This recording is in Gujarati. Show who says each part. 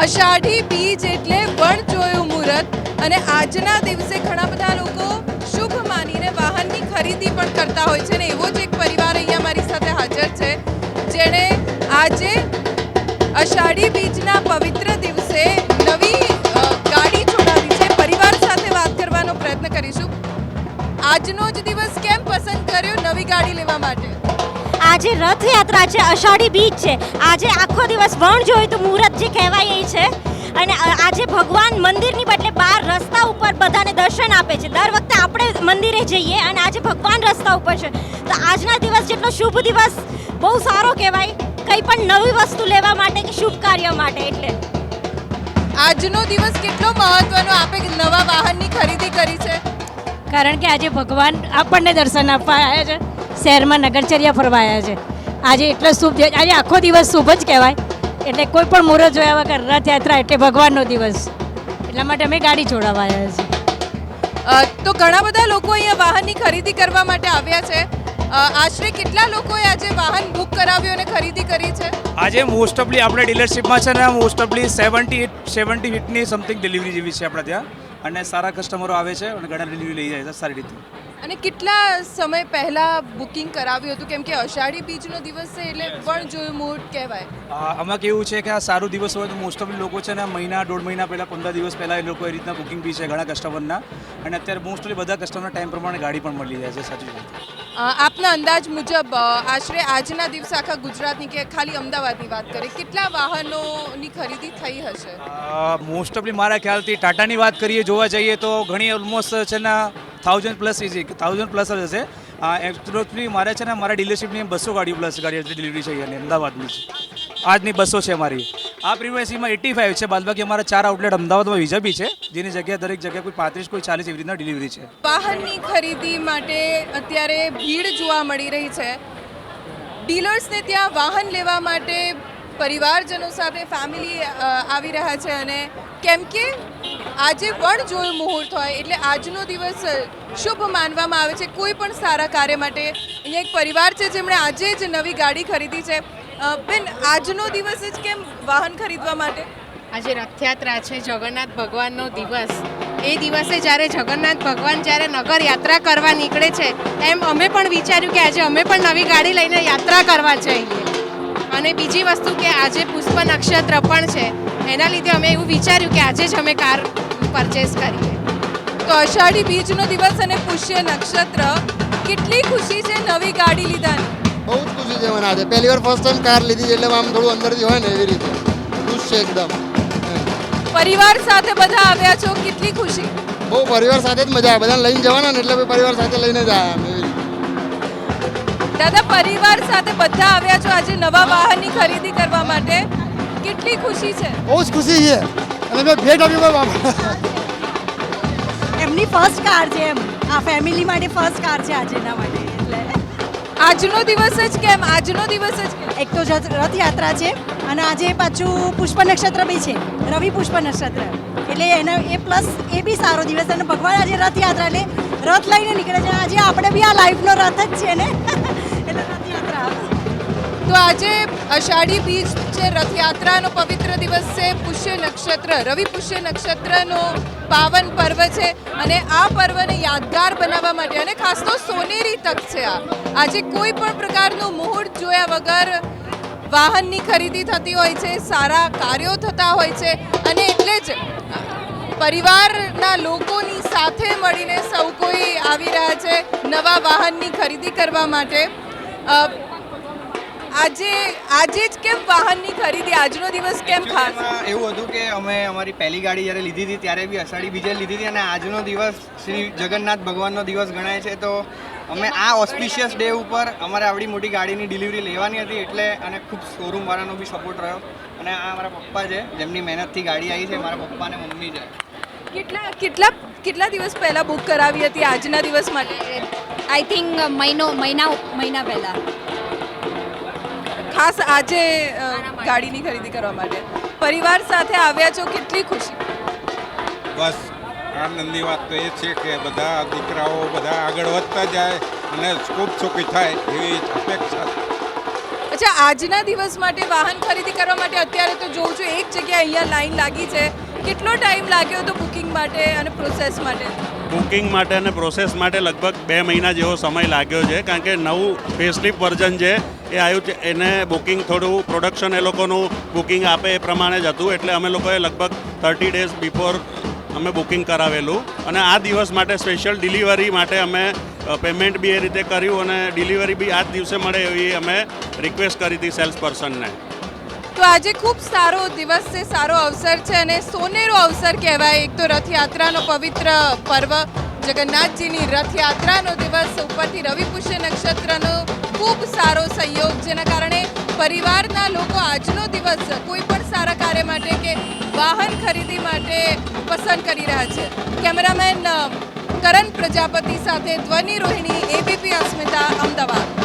Speaker 1: અષાઢી બીજ એટલે વણ જોયું મુહૂર્ત અને આજના દિવસે ઘણા બધા લોકો શુભ માનીને વાહનની ખરીદી પણ કરતા હોય છે ને એવો જ એક પરિવાર અહીંયા મારી સાથે હાજર છે જેણે આજે અષાઢી બીજના પવિત્ર દિવસે નવી ગાડી છોડાવી છે. પરિવાર સાથે વાત કરવાનો પ્રયત્ન કરીશું. આજનો જ દિવસ કેમ પસંદ કર્યો નવી ગાડી લેવા માટે?
Speaker 2: આજે રથયાત્રા છે, અષાઢી બીજ છે. આજે આખો દિવસ વણ જોયું તો મુહૂર્ત જે કહેવાય એ છે અને આજે ભગવાન મંદિરની બદલે બહાર રસ્તા ઉપર બધાને દર્શન આપે છે. દર વખતે આપણે મંદિરે જઈએ અને આજે ભગવાન રસ્તા ઉપર છે તો આજના દિવસ જેટલો શુભ દિવસ બહુ સારો કહેવાય કંઈ પણ નવી વસ્તુ લેવા માટે કે શુભ કાર્ય માટે. એટલે
Speaker 1: આજનો દિવસ કેટલો મહત્વનો? આપે નવા વાહનની ખરીદી કરી છે
Speaker 3: કારણ કે આજે ભગવાન આપણને દર્શન આપવા આવ્યા છે, શહેરમાં નગરચર્યા ફરવા આવ્યા છે. આજે એટલો શુભ દિવસ, આજે આખો દિવસ શુભ જ કહેવાય. એટલે કોઈ પણ મુહૂર્ત જોયા વગર રથયાત્રા એટલે ભગવાનનો દિવસ, એટલા માટે અમે ગાડી છોડાવવા આવ્યા છીએ.
Speaker 1: તો ઘણા બધા લોકો અહીંયા વાહનની ખરીદી કરવા માટે આવ્યા છે. આશરે કેટલા લોકોએ આજે વાહન બુક કરાવ્યું અને ખરીદી કરી છે?
Speaker 4: આજે મોસ્ટ ઓફલી આપણે ડીલરશીપમાં છે ને મોસ્ટ ઓફલી 70-80ની સમથિંગ ડિલિવરી જેવી છે આપણા ત્યાં અને સારા કસ્ટમરો આવે છે અને ઘણા ડિલિવરી લઈ જાય છે સારી રીતે.
Speaker 1: અને કેટલા સમય પહેલા બુકિંગ કરાવ્યું હતું? કેમ કે અષાઢી બીજનો દિવસ છે એટલે વણ જોયું મુહૂર્ત કહેવાય.
Speaker 4: આમાં કેવું છે કે આ સારું દિવસ હોય તો મોસ્ટ ઓફ લોકો છે ને મહિના દોઢ મહિના પહેલાં 15 દિવસ પહેલાં એ લોકો એ રીતના બુકિંગ બી છે ઘણા કસ્ટમરના અને અત્યારે મોસ્ટ ઓફલી બધા કસ્ટમરના ટાઈમ પ્રમાણે ગાડી પણ મળી જાય છે. સાચી વાત.
Speaker 1: આપના અંદાજ મુજબ આશરે આજના દિવસે આખા ગુજરાતની કે ખાલી અમદાવાદની વાત કરીએ કેટલા વાહનોની ખરીદી થઈ હશે?
Speaker 4: મોસ્ટ ઓફલી મારા ખ્યાલથી ટાટાની વાત કરીએ જોવા જઈએ તો ઘણી ઓલમોસ્ટ છે ને 1000 પ્લસ જ હશે. એકચ્યુઅલી મારે છે ને મારા ડીલરશીપની 200 ગાડીઓ પ્લસ ગાડી ડિલિવરી છે અહીંયા અમદાવાદની આજની 200 છે મારી. આ પ્રીમિયસીમાં 85 છે. બાદ બાકી અમારા 4 આઉટલેટ અમદાવાદમાં બીજા બી છે જેની જગ્યાએ દરેક જગ્યાએ કોઈ 35 કોઈ 40 એવી રીતના ડિલિવરી છે.
Speaker 1: વાહનની ખરીદી માટે અત્યારે ભીડ જોવા મળી રહી છે. ડીલર્સને ત્યાં વાહન લેવા માટે પરિવારજનો સાથે ફેમિલી આવી રહ્યા છે અને કેમ કે આજે વણ જોયું મુહૂર્ત હોય એટલે આજનો દિવસ શુભ માનવામાં આવે છે કોઈ પણ સારા કાર્ય માટે. અહીંયા એક પરિવાર છે જેમણે આજે જ નવી ગાડી ખરીદી છે. બેન, આજનો દિવસ જ કેમ વાહન ખરીદવા માટે?
Speaker 5: આજે રથયાત્રા છે, જગન્નાથ ભગવાનનો દિવસ. એ દિવસે જ્યારે જગન્નાથ ભગવાન જ્યારે નગર યાત્રા કરવા નીકળે છે એમ અમે પણ વિચાર્યું કે આજે અમે પણ નવી ગાડી લઈને યાત્રા કરવા જઈએ. અને બીજી વસ્તુ કે આજે પુષ્પ નક્ષત્ર પણ છે એના લીધે અમે એવું વિચાર્યું કે આજે જ અમે કાર પરચેસ કરીએ.
Speaker 1: તો અષાઢી બીજનો દિવસ અને પુષ્ય નક્ષત્ર, કેટલી ખુશી છે નવી ગાડી લીધાની?
Speaker 6: બહુ જ ખુશી છે મને આજે. પહેલી વાર ફર્સ્ટ ટાઈમ કાર લીધી છે એટલે આમ થોડું અંદરથી હોય ને એવી રીતે ખુશ છે એકદમ.
Speaker 1: પરિવાર સાથે બધા આવ્યા છો, કેટલી ખુશી?
Speaker 6: બહુ પરિવાર સાથે જ મજા આવે. બધાને લઈને જવાના ને એટલે પરિવાર સાથે લઈને જ આવ્યા એવી રીતે.
Speaker 1: દાદા, પરિવાર સાથે બધા આવ્યા છો આજે નવા વાહનની ખરીદી કરવા માટે, કેટલી ખુશી છે?
Speaker 6: બહુ જ ખુશી છે અને મેં ભેટ આપ્યું
Speaker 2: એમની ફર્સ્ટ કાર છે, એમ આ ફેમિલી માટે ફર્સ્ટ કાર છે આજે એના માટે. એટલે
Speaker 1: આજનો દિવસ જ કેમ? આજનો દિવસ જ કેમ?
Speaker 2: એક તો રથયાત્રા છે અને આજે પાછું પુષ્પ નક્ષત્ર બી છે, રવિ પુષ્પ નક્ષત્ર, એટલે એનો એ પ્લસ એ બી સારો દિવસ. અને ભગવાન આજે રથયાત્રા એટલે રથ લઈને નીકળે છે. આજે આપણે બી આ લાઈફનો રથ જ છે ને એટલે રથયાત્રા.
Speaker 1: તો આજે અષાઢી બીજ છે, રથયાત્રાનો પવિત્ર દિવસ છે, પુષ્ય નક્ષત્ર, રવિ પુષ્ય નક્ષત્રનો પાવન પર્વ છે અને આ પર્વને યાદગાર બનાવવા માટે અને ખાસ તો સોનેરી તક છે આજે કોઈ પણ પ્રકારનું મુહૂર્ત જોયા વગર વાહનની ખરીદી થતી હોય છે, સારા કાર્યો થતા હોય છે અને એટલે જ પરિવારના લોકોની સાથે મળીને સૌ કોઈ આવી રહ્યા છે નવા વાહનની ખરીદી કરવા માટે. આજે જ કેમ વાહનની ખરીદી? આજનો દિવસ કેમ ખાસ?
Speaker 7: એવું હતું કે અમે અમારી પહેલી ગાડી જ્યારે લીધી હતી ત્યારે બી અષાઢી બીજે લીધી હતી અને આજનો દિવસ શ્રી જગન્નાથ ભગવાનનો દિવસ ગણાય છે તો અમે આ ઓસ્પિશિયસ ડે ઉપર અમારે આવડી મોટી ગાડીની ડિલિવરી લેવાની હતી એટલે અને ખૂબ શોરૂમવાળાનો બી સપોર્ટ રહ્યો અને આ મારા પપ્પા છે જેમની મહેનતથી ગાડી આવી છે, મારા પપ્પા અને મમ્મી છે.
Speaker 1: કેટલા દિવસ પહેલા બુક કરાવી હતી આજના દિવસ માટે?
Speaker 3: આઈ થિંક મહિના પહેલાં.
Speaker 1: ખાસ આજે ગાડીની ખરીદી કરવા માટે પરિવાર સાથે આવ્યા છો, કેટલી ખુશી?
Speaker 8: બસ આનંદની વાત તો એ છે કે બધા દીકરાઓ બધા આગળ વધતા જાય અને ખૂબ સુખી થાય એવી અપેક્ષા.
Speaker 1: અચ્છા, આજના દિવસ માટે વાહન ખરીદી કરવા માટે અત્યારે તો જોઉં છું એક જગ્યાએ અહીંયા લાઈન લાગી છે. કેટલો ટાઈમ લાગ્યો હતો બુકિંગ માટે અને પ્રોસેસ માટે?
Speaker 9: બુકિંગ માટે અને પ્રોસેસ માટે લગભગ 2 મહિના જેવો સમય લાગ્યો છે, કારણ કે નવું ફેસલિફ્ટ વર્ઝન છે એ આવ્યું છે. એને બુકિંગ થોડું પ્રોડક્શન એ લોકોનું બુકિંગ આપે એ પ્રમાણે જ હતું, એટલે અમે લોકોએ લગભગ 30 ડેઝ બિફોર અમે બુકિંગ કરાવેલું. અને આ દિવસ માટે સ્પેશિયલ ડિલિવરી માટે અમે પેમેન્ટ બી એ રીતે કર્યું અને ડિલિવરી બી આ જ દિવસે મળે એવી અમે રિક્વેસ્ટ કરી હતી સેલ્સ પર્સનને.
Speaker 1: તો આજે ખૂબ સારો દિવસ છે, સારો અવસર છે અને સોનેરો અવસર કહેવાય. એક તો રથયાત્રાનો પવિત્ર પર્વ, જગન્નાથજીની રથયાત્રાનો દિવસ, ઉપરથી રવિ પુષ્ય નક્ષત્રનો ખૂબ સારો સંયોગ, જેના કારણે પરિવારના લોકો આજનો દિવસ કોઈ પણ સારા કાર્ય માટે કે વાહન ખરીદી માટે પસંદ કરી રહ્યા છે. કેમેરામેન કરણ પ્રજાપતિ સાથે ધ્વનિ રોહિણી, ABP અસ્મિતા, અમદાવાદ.